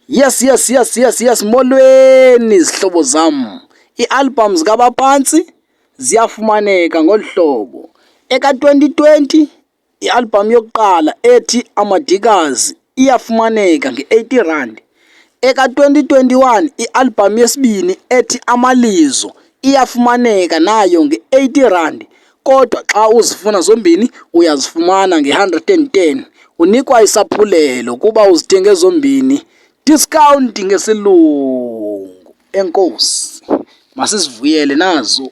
Yes, molweni zihlobo zam. Ii-albums Zika Baphantsi ziyafumaneka ngolu hlobo. Eka-2020 i-album yokuqala ethi Amadikazi iyafumaneka nge-R80. Eka-2021 i-album yesibini ethi Amalizo iyafumaneka nayo nge-R80. Kodwa xa uzifuna zombini uyazifumana nge-R110. Unikwa isaphulelo kuba uzithenge zombini. Discount ngesilungu. Enkosi. Masizivuyele nazo.